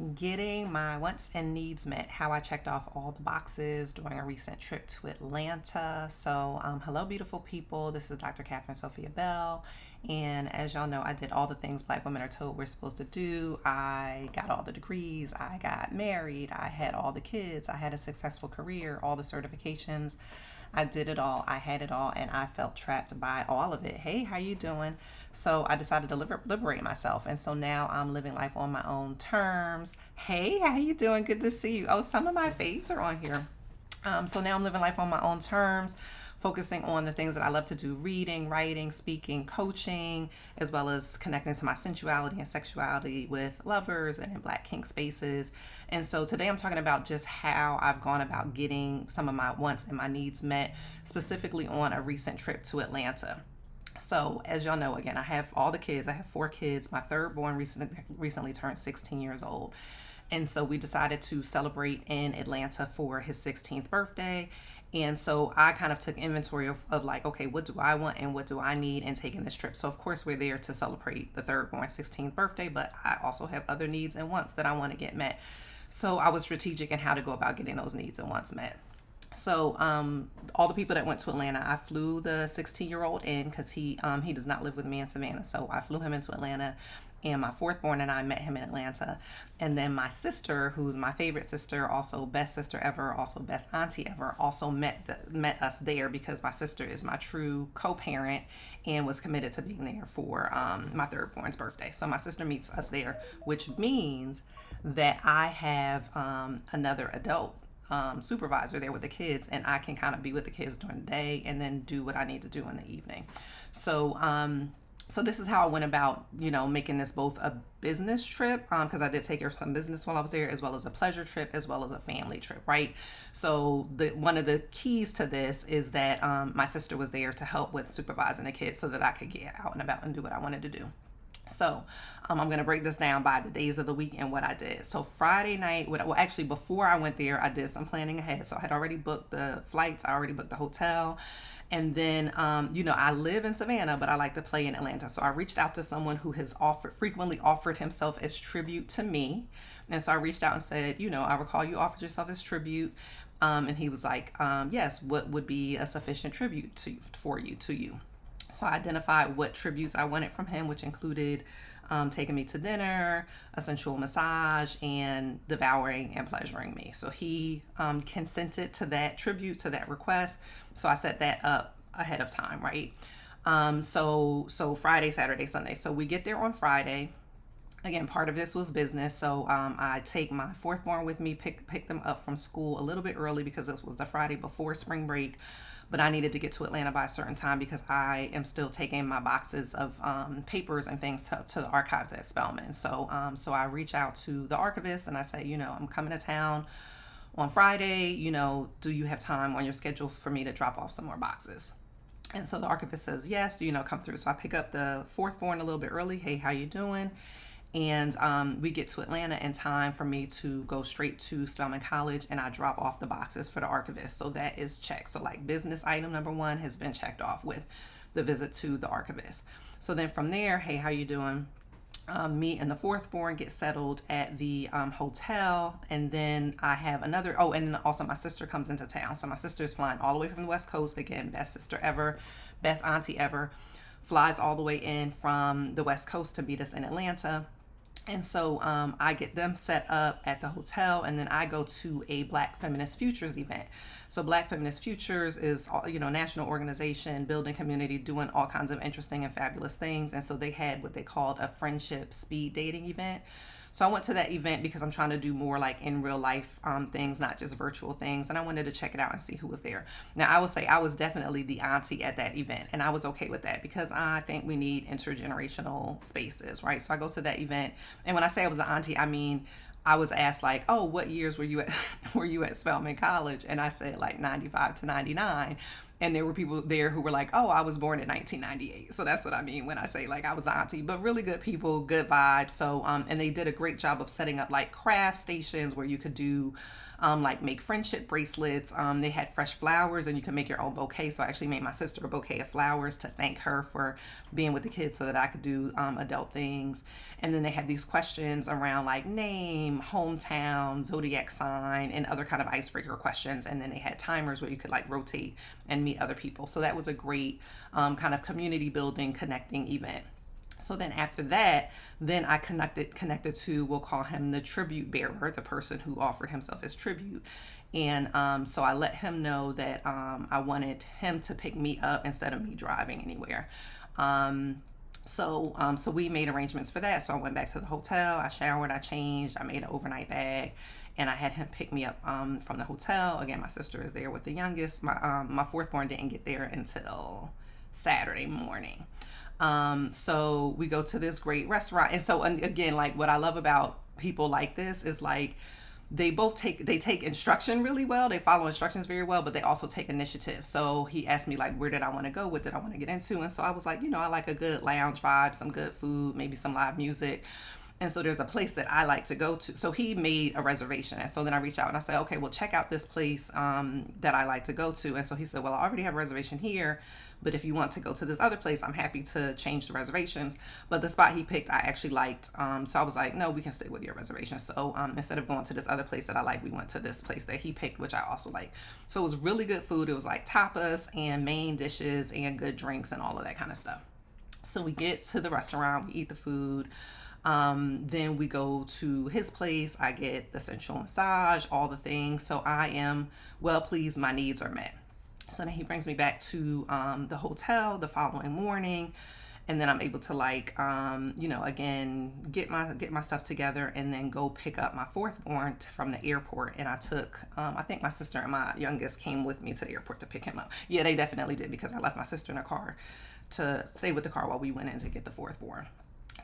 Getting my wants and needs met, how I checked off all the boxes during a recent trip to Atlanta. Hello, beautiful people. This is Dr. Catherine Sophia Bell. And as y'all know, I did all the things Black women are told we're supposed to do. I got all the degrees. I got married. I had all the kids. I had a successful career, all the certifications. I did it all. I had it all, and I felt trapped by all of it. Hey, how you doing? So I decided to liberate myself, and so now I'm living life on my own terms. Hey, how you doing? Good to see you. Oh, some of my faves are on here. So now I'm living life on my own terms, focusing on the things that I love to do: reading, writing, speaking, coaching, as well as connecting to my sensuality and sexuality with lovers and in Black kink spaces. And so today I'm talking about just how I've gone about getting some of my wants and my needs met, specifically on a recent trip to Atlanta. So as y'all know, again, I have all the kids. I have 4 kids. My third born recently turned 16 years old. And so we decided to celebrate in Atlanta for his 16th birthday. And so I kind of took inventory of like, okay, what do I want and what do I need in taking this trip? So of course we're there to celebrate the third born 16th birthday, but I also have other needs and wants that I want to get met. So I was strategic in how to go about getting those needs and wants met. So all the people that went to Atlanta, I flew the 16-year-old in because he does not live with me in Savannah. So I flew him into Atlanta, and my fourth born and I met him in Atlanta. And then my sister, who's my favorite sister, also best sister ever, also best auntie ever, also met us there because my sister is my true co-parent and was committed to being there for my third born's birthday. So my sister meets us there, which means that I have another adult supervisor there with the kids, and I can kind of be with the kids during the day and then do what I need to do in the evening. So this is how I went about, making this both a business trip, because I did take care of some business while I was there, as well as a pleasure trip, as well as a family trip, right? So one of the keys to this is that my sister was there to help with supervising the kids so that I could get out and about and do what I wanted to do. So I'm going to break this down by the days of the week and what I did. So Friday night, actually before I went there, I did some planning ahead. So I had already booked the flights. I already booked the hotel. And then, I live in Savannah, but I like to play in Atlanta. So I reached out to someone who has frequently offered himself as tribute to me. And so I reached out and said, I recall you offered yourself as tribute. And he was like, yes, what would be a sufficient tribute to you? So I identified what tributes I wanted from him, which included taking me to dinner, a sensual massage, and devouring and pleasuring me. So he consented to that tribute, to that request. So I set that up ahead of time, right? So Friday, Saturday, Sunday. So we get there on Friday. Again, part of this was business. So I take my fourth born with me, pick them up from school a little bit early because it was the Friday before spring break. But I needed to get to Atlanta by a certain time because I am still taking my boxes of papers and things to the archives at Spelman. So I reach out to the archivist and I say, I'm coming to town on Friday. Do you have time on your schedule for me to drop off some more boxes? And so the archivist says, yes, come through. So I pick up the fourth born a little bit early. Hey, how you doing? And we get to Atlanta in time for me to go straight to Spelman College, and I drop off the boxes for the archivist. So that is checked. So like business item number 1 has been checked off with the visit to the archivist. So then from there, hey, how you doing? Me and the fourth born get settled at the hotel, and then I have another, and then also my sister comes into town. So my sister is flying all the way from the West Coast, again, best sister ever, best auntie ever, flies all the way in from the West Coast to meet us in Atlanta. And so I get them set up at the hotel, and then I go to a Black Feminist Futures event. So Black Feminist Futures is, national organization, building community, doing all kinds of interesting and fabulous things. And so they had what they called a friendship speed dating event. So I went to that event because I'm trying to do more like in real life things, not just virtual things. And I wanted to check it out and see who was there. Now, I will say I was definitely the auntie at that event, and I was okay with that because I think we need intergenerational spaces, right? So I go to that event, and when I say I was the auntie, I mean, I was asked like, oh, what years were you at Spelman College? And I said like 95 to 99. And there were people there who were like, oh, I was born in 1998. So that's what I mean when I say like I was the auntie, but really good people, good vibes. So, and they did a great job of setting up like craft stations where you could do like make friendship bracelets. They had fresh flowers and you can make your own bouquet. So I actually made my sister a bouquet of flowers to thank her for being with the kids so that I could do adult things. And then they had these questions around like name, hometown, zodiac sign, and other kind of icebreaker questions. And then they had timers where you could like rotate and meet other people. So that was a great kind of community building, connecting event. So then after that, then I connected to, we'll call him the tribute bearer, the person who offered himself as tribute. And so I let him know that I wanted him to pick me up instead of me driving anywhere. So we made arrangements for that. So I went back to the hotel, I showered, I changed, I made an overnight bag, and I had him pick me up from the hotel. Again, my sister is there with the youngest. My fourth born didn't get there until Saturday morning. So we go to this great restaurant. And so, again, like what I love about people like this is like, they take instruction really well. They follow instructions very well, but they also take initiative. So he asked me like, where did I want to go? What did I want to get into? And so I was like, I like a good lounge vibe, some good food, maybe some live music. And so there's a place that I like to go to. So he made a reservation. And so then I reached out and I said, okay, well, check out this place that I like to go to. And so he said, well, I already have a reservation here, but if you want to go to this other place, I'm happy to change the reservations. But the spot he picked, I actually liked. So I was like, no, we can stick with your reservation. So instead of going to this other place that I like, we went to this place that he picked, which I also like. So it was really good food. It was like tapas and main dishes and good drinks and all of that kind of stuff. So we get to the restaurant, we eat the food. Then we go to his place. I get the sensual massage, all the things. So I am well pleased. My needs are met. So then he brings me back to the hotel the following morning, and then I'm able to like again get my stuff together and then go pick up my fourth born from the airport. And I took I think my sister and my youngest came with me to the airport to pick him up. Yeah, they definitely did, because I left my sister in a car to stay with the car while we went in to get the fourth born.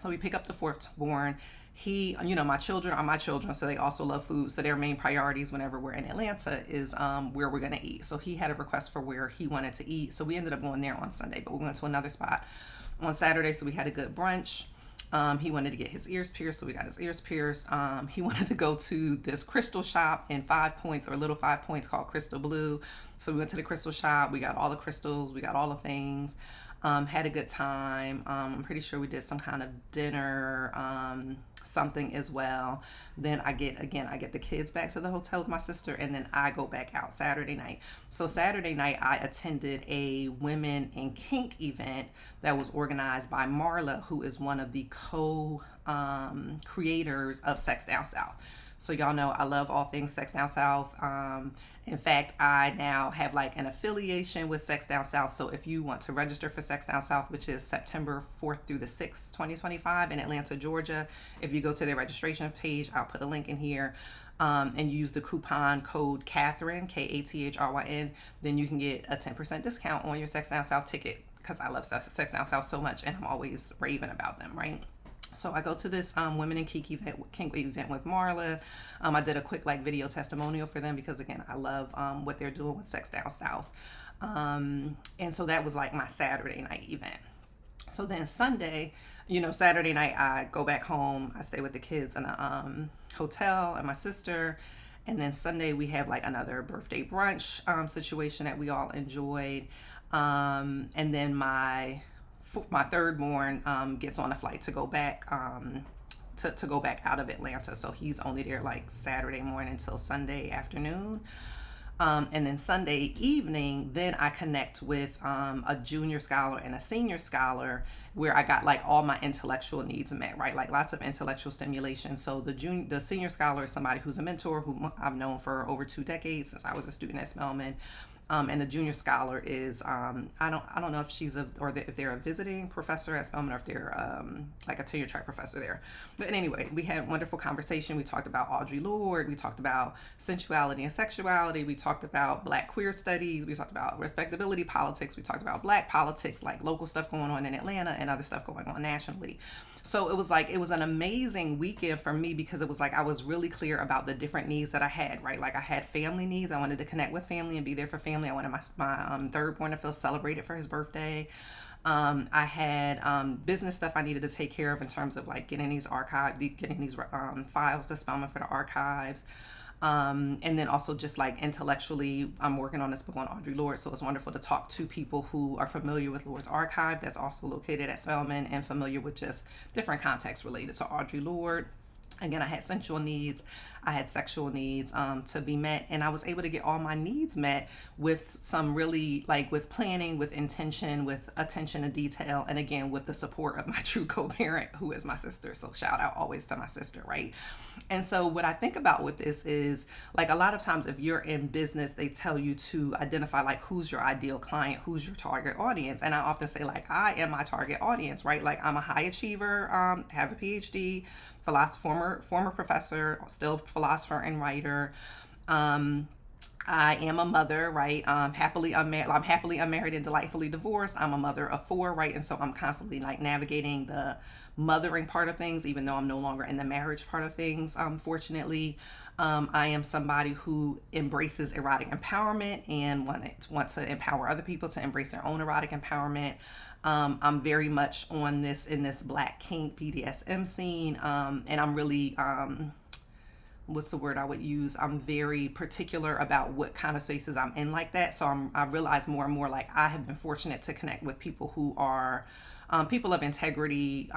So we pick up the fourth born. He, my children are my children, so they also love food. So their main priorities whenever we're in Atlanta is where we're going to eat. So he had a request for where he wanted to eat. So we ended up going there on Sunday, but we went to another spot on Saturday. So we had a good brunch. He wanted to get his ears pierced, so we got his ears pierced. He wanted to go to this crystal shop in 5 Points, or Little 5 Points, called Crystal Blue. So we went to the crystal shop. We got all the crystals. We got all the things. Had a good time. I'm pretty sure we did some kind of dinner, something as well. Then I get the kids back to the hotel with my sister, and then I go back out Saturday night. So Saturday night I attended a Women in Kink event that was organized by Marla, who is one of the creators of Sex Down South. So y'all know I love all things Sex Down South. In fact, I now have like an affiliation with Sex Down South. So if you want to register for Sex Down South, which is September 4th through the 6th, 2025 in Atlanta, Georgia, if you go to their registration page, I'll put a link in here, and use the coupon code Catherine, Kathryn, then you can get a 10% discount on your Sex Down South ticket, because I love Sex Down South so much and I'm always raving about them, right? So I go to this Women in Kink event with Marla. I did a quick like video testimonial for them because, again, I love what they're doing with Sex Down South. And so that was like my Saturday night event. So then Sunday, Saturday night I go back home. I stay with the kids in a hotel and my sister. And then Sunday we have like another birthday brunch situation that we all enjoyed. And then my third born gets on a flight to go back to go back out of Atlanta. So he's only there like Saturday morning until Sunday afternoon. And then Sunday evening, then I connect with a junior scholar and a senior scholar, where I got like all my intellectual needs met, right? Like lots of intellectual stimulation. So the senior scholar is somebody who's a mentor who I've known for over 2 decades since I was a student at Spelman. And the junior scholar is I don't know if if they're a visiting professor at Spelman, or if they're like a tenure track professor there. But anyway, we had a wonderful conversation. We talked about Audre Lorde. We talked about sensuality and sexuality. We talked about Black queer studies. We talked about respectability politics. We talked about Black politics, like local stuff going on in Atlanta and other stuff going on nationally. So it was an amazing weekend for me because it was like I was really clear about the different needs that I had, right? Like I had family needs. I wanted to connect with family and be there for family. I wanted my third born to feel celebrated for his birthday. I had business stuff I needed to take care of in terms of like getting these files to Spellman for the archives. And then also just like intellectually, I'm working on this book on Audre Lorde, so it's wonderful to talk to people who are familiar with Lorde's archive that's also located at Spelman and familiar with just different contexts related to Audre Lorde. Again, I had sensual needs, I had sexual needs to be met, and I was able to get all my needs met with some really like with planning, with intention, with attention to detail, and again with the support of my true co-parent, who is my sister. So shout out always to my sister, right? And so what I think about with this is like a lot of times if you're in business, they tell you to identify like who's your ideal client, who's your target audience, and I often say like I am my target audience, right? Like I'm a high achiever, have a PhD. Former professor, still philosopher and writer. I am a mother, right? Happily unmarried. I'm happily unmarried and delightfully divorced. I'm a mother of 4, right? And so I'm constantly like navigating the mothering part of things, even though I'm no longer in the marriage part of things. Fortunately, I am somebody who embraces erotic empowerment and wants to empower other people to embrace their own erotic empowerment. I'm very much on this Black Kink BDSM scene, and I'm really what's the word I would use? I'm very particular about what kind of spaces I'm in like that. So I realize more and more like I have been fortunate to connect with people who are people of integrity,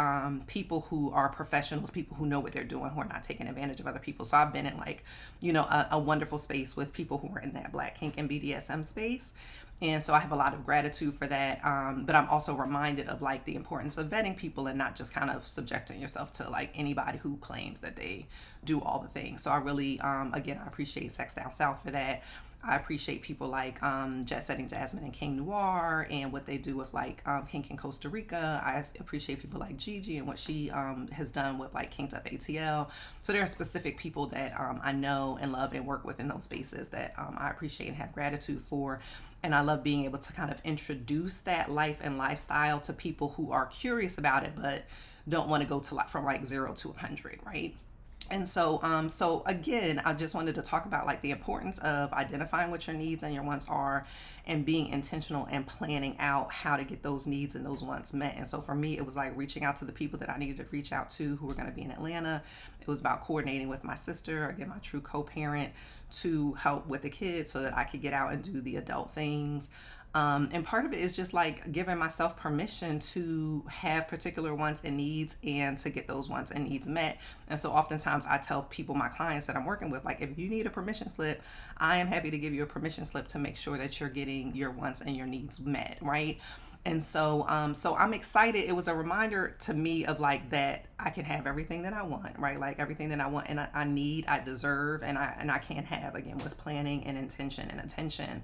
people who are professionals, people who know what they're doing, who are not taking advantage of other people. So I've been in like, a wonderful space with people who are in that Black Kink and BDSM space. And so I have a lot of gratitude for that. But I'm also reminded of like the importance of vetting people and not just kind of subjecting yourself to like anybody who claims that they do all the things. So I really, again, I appreciate Sex Down South for that. I appreciate people like Jet Setting Jasmine and King Noir and what they do with like Kink in Costa Rica. I appreciate people like Gigi and what she has done with like Kinked Up ATL. So there are specific people that I know and love and work with in those spaces that I appreciate and have gratitude for. And I love being able to kind of introduce that life and lifestyle to people who are curious about it but don't want to go to like from like 0 to 100, right? And so again, I just wanted to talk about like the importance of identifying what your needs and your wants are and being intentional and planning out how to get those needs and those wants met. And so for me, it was like reaching out to the people that I needed to reach out to who were going to be in Atlanta. It was about coordinating with my sister, again, my true co-parent, to help with the kids so that I could get out and do the adult things. And part of it is just like giving myself permission to have particular wants and needs and to get those wants and needs met. And so oftentimes I tell people, my clients that I'm working with, like, if you need a permission slip, I am happy to give you a permission slip to make sure that you're getting your wants and your needs met, right? And so I'm excited. It was a reminder to me of like that I can have everything that I want, right? Like everything that I want and I need, I deserve, and I can have, again, with planning and intention and attention.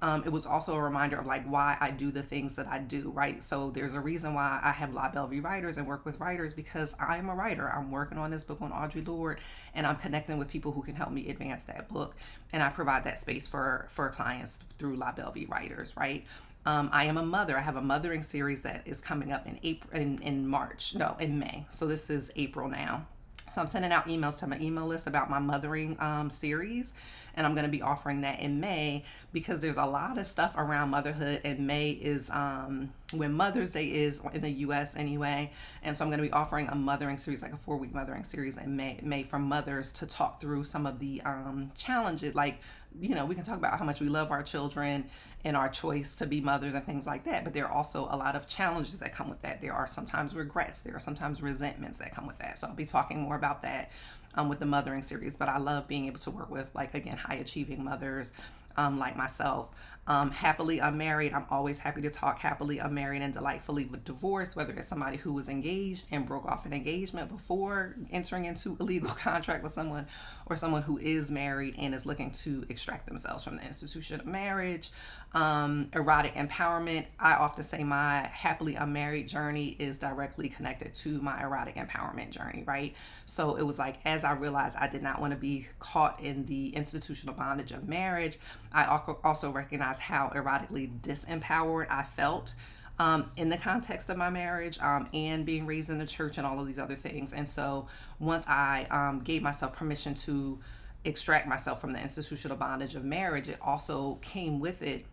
It was also a reminder of like why I do the things that I do, right? So there's a reason why I have La Belle Writers and work with writers, because I am a writer. I'm working on this book on Audre Lorde and I'm connecting with people who can help me advance that book. And I provide that space for clients through La Belle Writers, right? I am a mother. I have a mothering series that is coming up in May. So this is April now. So I'm sending out emails to my email list about my mothering series, and I'm going to be offering that in May because there's a lot of stuff around motherhood, and May is when Mother's Day is in the U.S. anyway, and so I'm going to be offering a mothering series, like a 4-week mothering series in May for mothers to talk through some of the challenges, like, we can talk about how much we love our children and our choice to be mothers and things like that, but there are also a lot of challenges that come with that. There are sometimes regrets, there are sometimes resentments that come with that. So I'll be talking more about that with the mothering series, but I love being able to work with, like, again, high achieving mothers like myself. Happily unmarried, I'm always happy to talk happily unmarried and delightfully with divorce, whether it's somebody who was engaged and broke off an engagement before entering into a legal contract with someone, or someone who is married and is looking to extract themselves from the institution of marriage. Erotic empowerment, I often say my happily unmarried journey is directly connected to my erotic empowerment journey, right? So it was like, as I realized I did not want to be caught in the institutional bondage of marriage, I also recognized how erotically disempowered I felt in the context of my marriage, and being raised in the church and all of these other things. And so once I gave myself permission to extract myself from the institutional bondage of marriage, it also came with it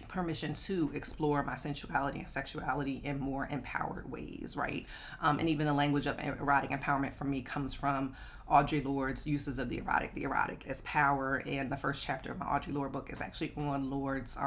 permission to explore my sensuality and sexuality in more empowered ways, right? And even the language of erotic empowerment for me comes from Audre Lorde's uses of the erotic as power, and the first chapter of my Audre Lorde book is actually on Lorde's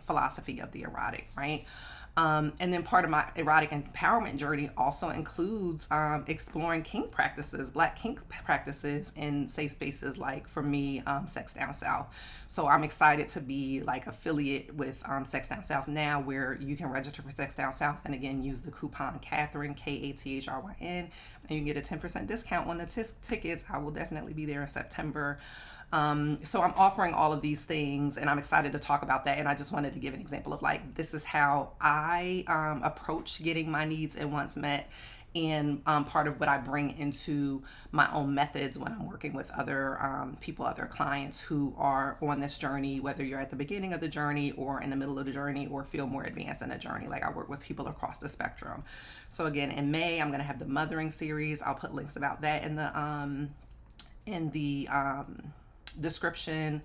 philosophy of the erotic, right? And then part of my erotic empowerment journey also includes exploring kink practices, Black kink practices in safe spaces, like for me, Sex Down South. So I'm excited to be like affiliate with Sex Down South now, where you can register for Sex Down South and again use the coupon Catherine, Kathryn, and you can get a 10% discount on the tickets. I will definitely be there in September. So I'm offering all of these things, and I'm excited to talk about that. And I just wanted to give an example of like, this is how I approach getting my needs and wants met, and part of what I bring into my own methods when I'm working with other people, other clients who are on this journey, whether you're at the beginning of the journey or in the middle of the journey or feel more advanced in the journey. Like, I work with people across the spectrum. So again, in May, I'm going to have the Mothering series. I'll put links about that in the description.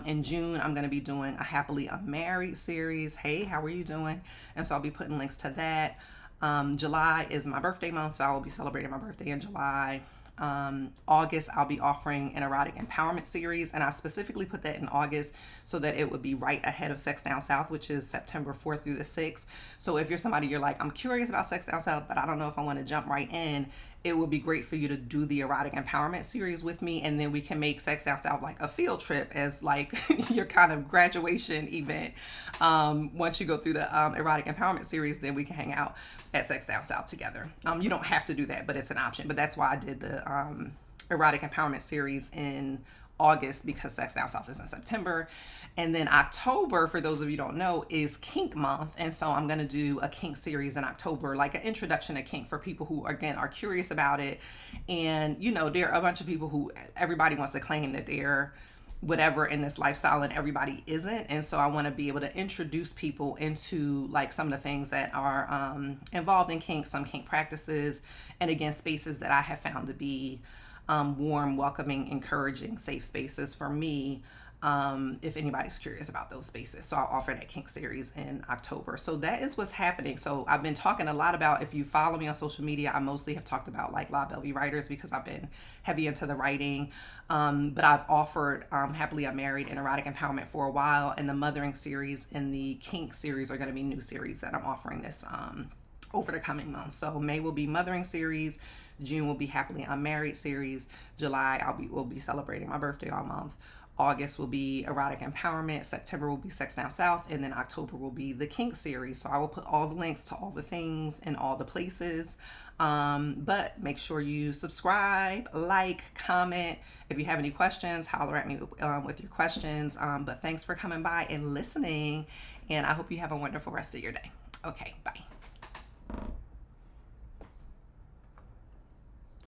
In June, I'm going to be doing a Happily Unmarried series. Hey, how are you doing? And so I'll be putting links to that. July is my birthday month, so I will be celebrating my birthday in July. August, I'll be offering an Erotic Empowerment series, and I specifically put that in August so that it would be right ahead of Sex Down South, which is September 4th through the 6th. So if you're somebody, you're like, I'm curious about Sex Down South, but I don't know if I want to jump right in, it would be great for you to do the Erotic Empowerment series with me, and then we can make Sex Down South like a field trip as like your kind of graduation event. Once you go through the Erotic Empowerment series, then we can hang out at Sex Down South together. You don't have to do that, but it's an option. But that's why I did the Erotic Empowerment series in August, because Sex Down South is in September. And then October, for those of you who don't know, is Kink month. And so I'm going to do a Kink series in October, like an introduction to Kink for people who, again, are curious about it. And, you know, there are a bunch of people who, everybody wants to claim that they're whatever in this lifestyle, and everybody isn't. And so I want to be able to introduce people into like some of the things that are involved in kink, some kink practices, and again, spaces that I have found to be warm, welcoming, encouraging, safe spaces for me, if anybody's curious about those spaces. So I'll offer that Kink series in October. So that is what's happening. So I've been talking a lot about, if you follow me on social media, I mostly have talked about like La Belle writers, because I've been heavy into the writing. But I've offered Happily Unmarried and Erotic Empowerment for a while, and the Mothering series and the Kink series are going to be new series that I'm offering this over the coming months. So May will be Mothering series, June will be Happily Unmarried series, July we'll be celebrating my birthday all month, August will be Erotic Empowerment, September will be Sex Down South, and then October will be the Kink series. So I will put all the links to all the things in all the places. But make sure you subscribe, like, comment. If you have any questions, holler at me with your questions. But thanks for coming by and listening, and I hope you have a wonderful rest of your day. Okay, bye.